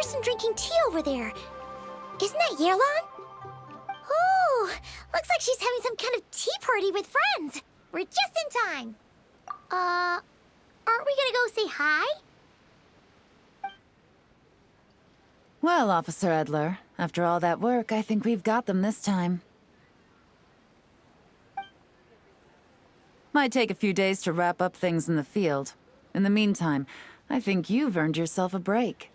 person drinking tea over there. Isn't that Yelan? Oh, looks like she's having some kind of tea party with friends. We're just in time. Aren't we gonna go say hi? Well, Officer Edler, after all that work, I think we've got them this time. Might take a few days to wrap up things in the field. In the meantime, I think you've earned yourself a break.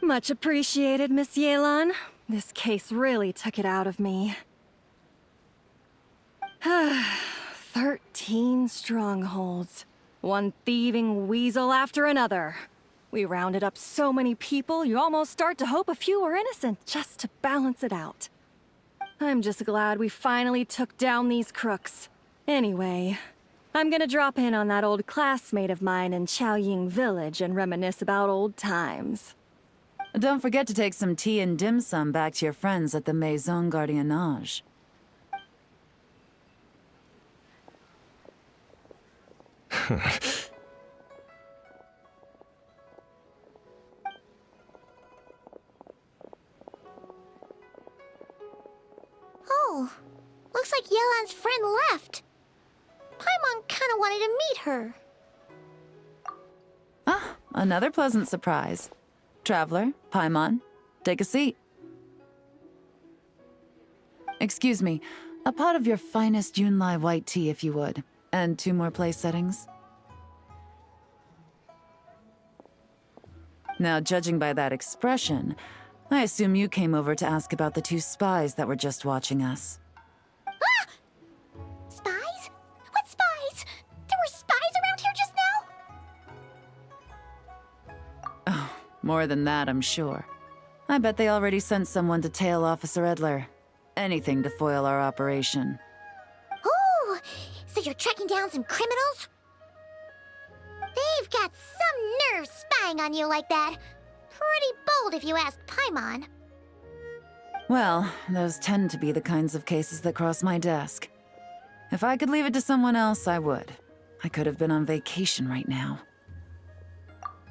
Much appreciated, Miss Yelan. This case really took it out of me. 13 strongholds. One thieving weasel after another. We rounded up so many people, you almost start to hope a few were innocent, just to balance it out. I'm just glad we finally took down these crooks. Anyway, I'm gonna drop in on that old classmate of mine in Chaoying Village and reminisce about old times. Don't forget to take some tea and dim sum back to your friends at the Maison Gardiennage. Oh, looks like Yelan's friend left. Paimon kinda wanted to meet her. Ah, another pleasant surprise. Traveler, Paimon, take a seat. Excuse me, a pot of your finest Yunlai white tea, if you would. And 2 more place settings. Now, judging by that expression, I assume you came over to ask about the 2 spies that were just watching us. Ah! Spies? What spies? There were spies around here just now? Oh, more than that, I'm sure. I bet they already sent someone to tail Officer Edler. Anything to foil our operation. Oh, so you're tracking down some criminals? They've got some nerve spying on you like that. Pretty bold if you ask Paimon. Well, those tend to be the kinds of cases that cross my desk. If I could leave it to someone else, I would. I could have been on vacation right now.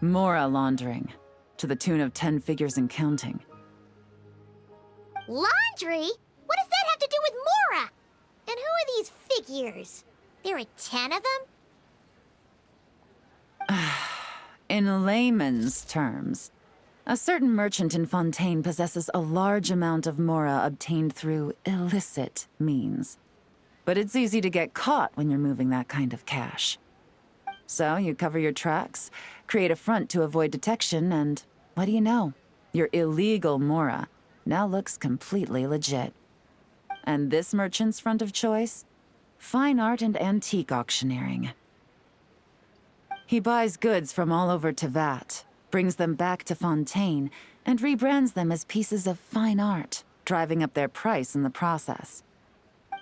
Mora laundering, to the tune of 10 figures and counting. Laundry? What does that have to do with Mora? And who are these figures? There are 10 of them? In layman's terms, a certain merchant in Fontaine possesses a large amount of Mora obtained through illicit means. But it's easy to get caught when you're moving that kind of cash. So you cover your tracks, create a front to avoid detection, and what do you know? Your illegal Mora now looks completely legit. And this merchant's front of choice? Fine art and antique auctioneering. He buys goods from all over Tevat, brings them back to Fontaine, and rebrands them as pieces of fine art, driving up their price in the process.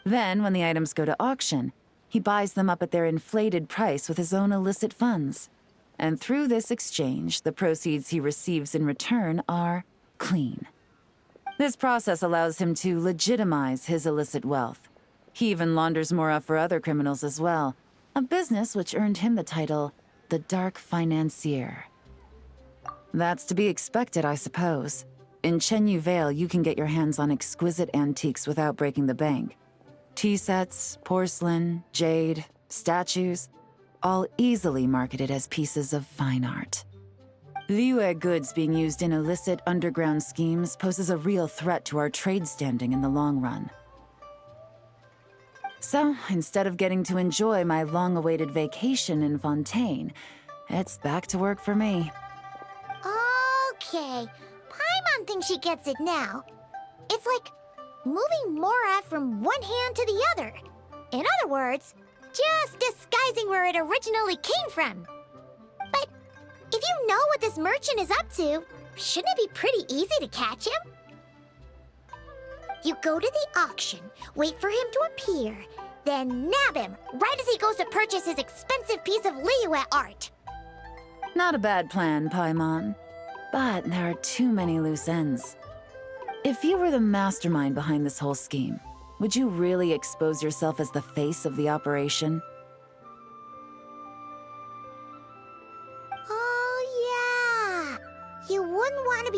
Then, when the items go to auction, he buys them up at their inflated price with his own illicit funds. And through this exchange, the proceeds he receives in return are clean. This process allows him to legitimize his illicit wealth. He even launders Mora for other criminals as well, a business which earned him the title the Dark Financier. That's to be expected, I suppose. In Chenyu Vale, you can get your hands on exquisite antiques without breaking the bank. Tea sets, porcelain, jade, statues, all easily marketed as pieces of fine art. Liyue goods being used in illicit underground schemes poses a real threat to our trade standing in the long run. So, instead of getting to enjoy my long-awaited vacation in Fontaine, it's back to work for me. Okay, Paimon thinks she gets it now. It's like moving Mora from one hand to the other. In other words, just disguising where it originally came from. But if you know what this merchant is up to, shouldn't it be pretty easy to catch him? You go to the auction, wait for him to appear, then nab him right as he goes to purchase his expensive piece of Liyue art. Not a bad plan, Paimon. But there are too many loose ends. If you were the mastermind behind this whole scheme, would you really expose yourself as the face of the operation? Oh, yeah. You wouldn't want to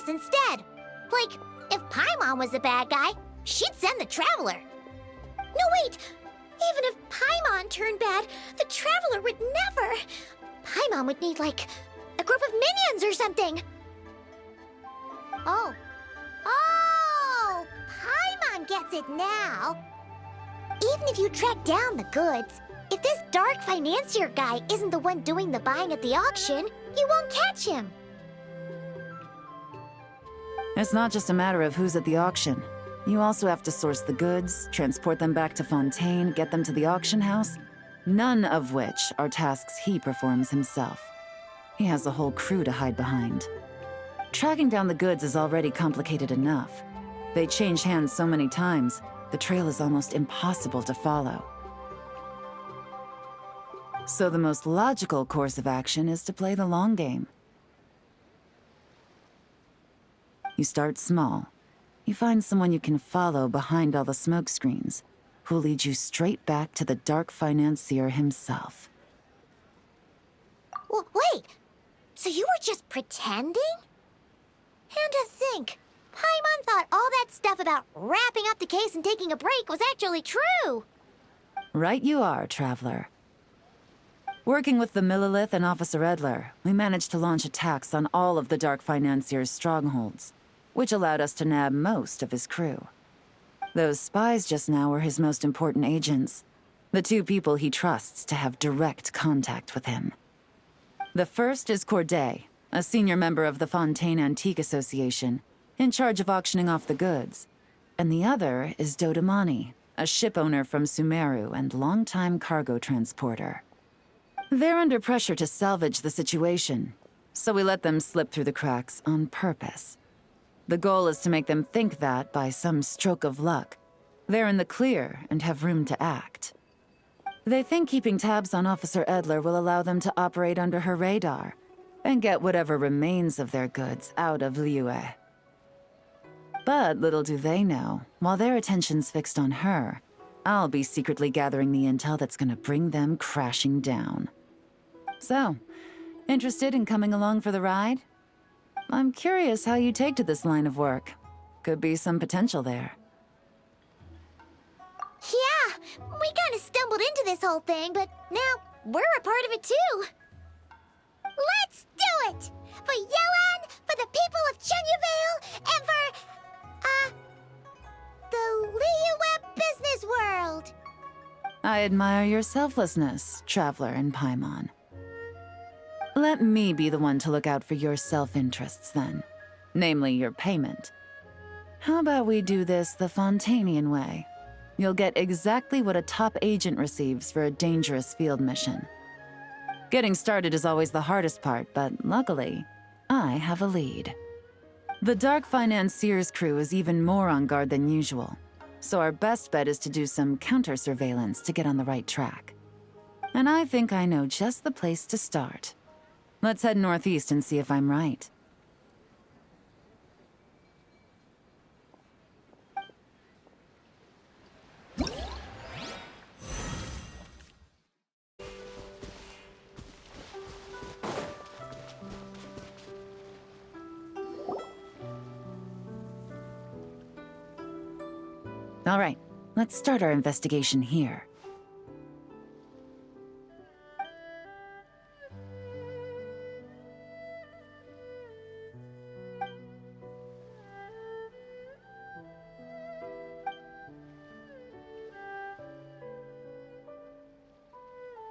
us instead. Like, if Paimon was the bad guy, she'd send the Traveler. No, wait! Even if Paimon turned bad, the Traveler would never. Paimon would need, like, a group of minions or something. Oh. Oh! Paimon gets it now. Even if you track down the goods, if this dark financier guy isn't the one doing the buying at the auction, you won't catch him. It's not just a matter of who's at the auction. You also have to source the goods, transport them back to Fontaine, get them to the auction house, none of which are tasks he performs himself. He has a whole crew to hide behind. Tracking down the goods is already complicated enough. They change hands so many times, the trail is almost impossible to follow. So the most logical course of action is to play the long game. You start small. You find someone you can follow behind all the smoke screens, who'll lead you straight back to the dark financier himself. Wait, so you were just pretending? And to think, Paimon thought all that stuff about wrapping up the case and taking a break was actually true. Right you are, Traveler. Working with the Millilith and Officer Edler, we managed to launch attacks on all of the Dark Financier's strongholds, which allowed us to nab most of his crew. Those spies just now were his most important agents, the two people he trusts to have direct contact with him. The first is Corday, a senior member of the Fontaine Antique Association, in charge of auctioning off the goods. And the other is Dodamani, a ship owner from Sumeru and longtime cargo transporter. They're under pressure to salvage the situation, so we let them slip through the cracks on purpose. The goal is to make them think that, by some stroke of luck, they're in the clear and have room to act. They think keeping tabs on Officer Edler will allow them to operate under her radar and get whatever remains of their goods out of Liyue. But little do they know, while their attention's fixed on her, I'll be secretly gathering the intel that's gonna bring them crashing down. So, interested in coming along for the ride? I'm curious how you take to this line of work. Could be some potential there. Yeah, we kind of stumbled into this whole thing, but now we're a part of it too. Let's do it! For Yelan, for the people of Chenyavale, and for, the Liyue business world! I admire your selflessness, Traveler and Paimon. Let me be the one to look out for your self-interests, then. Namely, your payment. How about we do this the Fontainian way? You'll get exactly what a top agent receives for a dangerous field mission. Getting started is always the hardest part, but luckily, I have a lead. The Dark Financier's crew is even more on guard than usual, so our best bet is to do some counter-surveillance to get on the right track. And I think I know just the place to start. Let's head northeast and see if I'm right. All right, let's start our investigation here.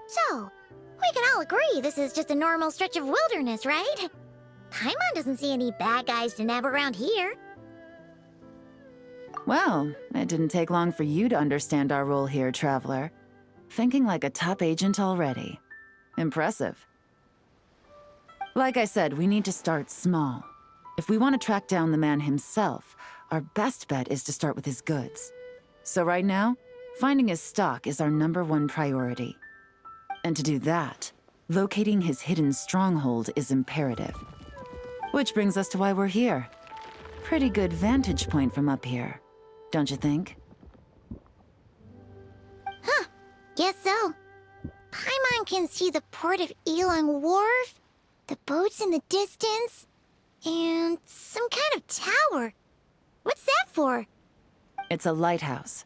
So, we can all agree this is just a normal stretch of wilderness, right? Paimon doesn't see any bad guys to nab around here. Well, it didn't take long for you to understand our role here, Traveler. Thinking like a top agent already. Impressive. Like I said, we need to start small. If we want to track down the man himself, our best bet is to start with his goods. So right now, finding his stock is our #1 priority. And to do that, locating his hidden stronghold is imperative. Which brings us to why we're here. Pretty good vantage point from up here, don't you think? Huh, guess so. Paimon can see the port of Elang Wharf, the boats in the distance. And some kind of tower. What's that for? It's a lighthouse.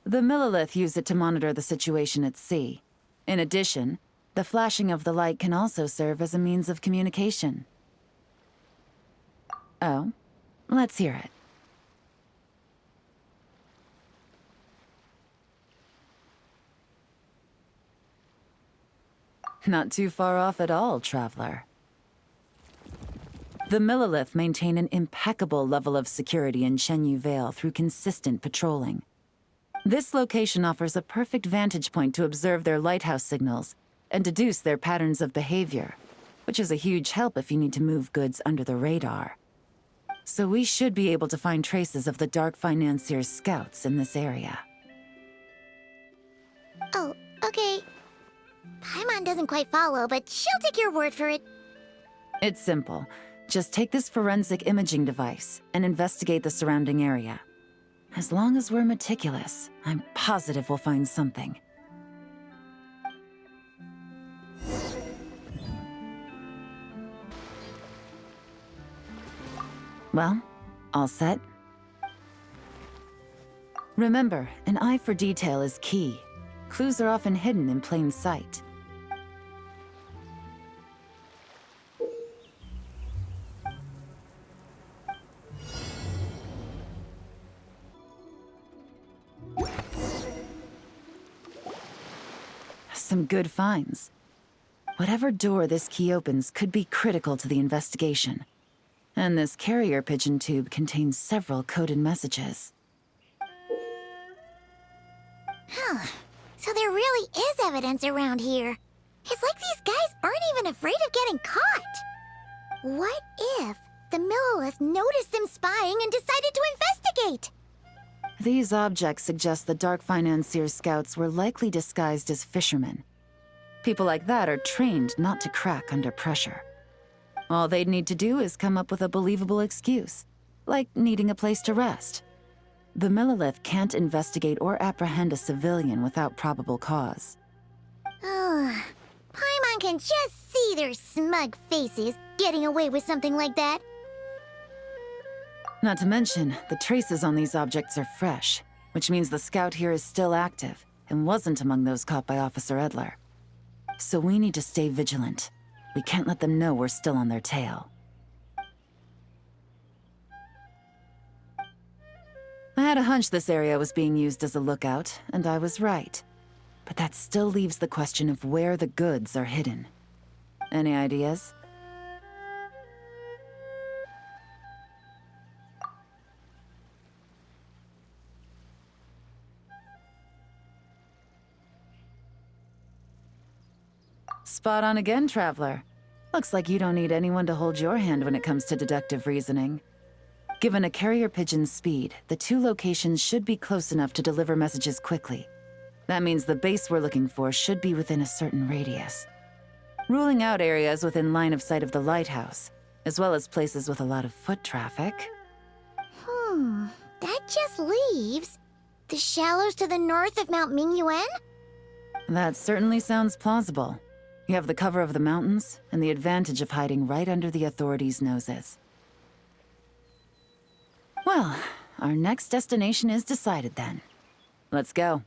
The Millilith use it to monitor the situation at sea. In addition, the flashing of the light can also serve as a means of communication. Oh, let's hear it. Not too far off at all, traveler. The Millilith maintain an impeccable level of security in Shenyu Vale through consistent patrolling. This location offers a perfect vantage point to observe their lighthouse signals and deduce their patterns of behavior, which is a huge help if you need to move goods under the radar. So we should be able to find traces of the Dark Financier's scouts in this area. Oh, okay. Paimon doesn't quite follow, but she'll take your word for it. It's simple. Just take this forensic imaging device and investigate the surrounding area. As long as we're meticulous, I'm positive we'll find something. Well, all set? Remember, an eye for detail is key. Clues are often hidden in plain sight. Some good finds. Whatever door this key opens could be critical to the investigation. And this carrier pigeon tube contains several coded messages. Huh. So there really is evidence around here. It's like these guys aren't even afraid of getting caught. What if the Millilith noticed them spying and decided to investigate? These objects suggest the Dark Financier's scouts were likely disguised as fishermen. People like that are trained not to crack under pressure. All they'd need to do is come up with a believable excuse, like needing a place to rest. The Millilith can't investigate or apprehend a civilian without probable cause. Ugh. Paimon can just see their smug faces getting away with something like that. Not to mention, the traces on these objects are fresh, which means the scout here is still active and wasn't among those caught by Officer Edler. So we need to stay vigilant. We can't let them know we're still on their tail. I had a hunch this area was being used as a lookout, and I was right. But that still leaves the question of where the goods are hidden. Any ideas? Spot on again, traveler. Looks like you don't need anyone to hold your hand when it comes to deductive reasoning. Given a carrier pigeon's speed, the two locations should be close enough to deliver messages quickly. That means the base we're looking for should be within a certain radius. Ruling out areas within line of sight of the lighthouse, as well as places with a lot of foot traffic. That just leaves the shallows to the north of Mount Mingyuan? That certainly sounds plausible. You have the cover of the mountains, and the advantage of hiding right under the authorities' noses. Well, our next destination is decided then. Let's go.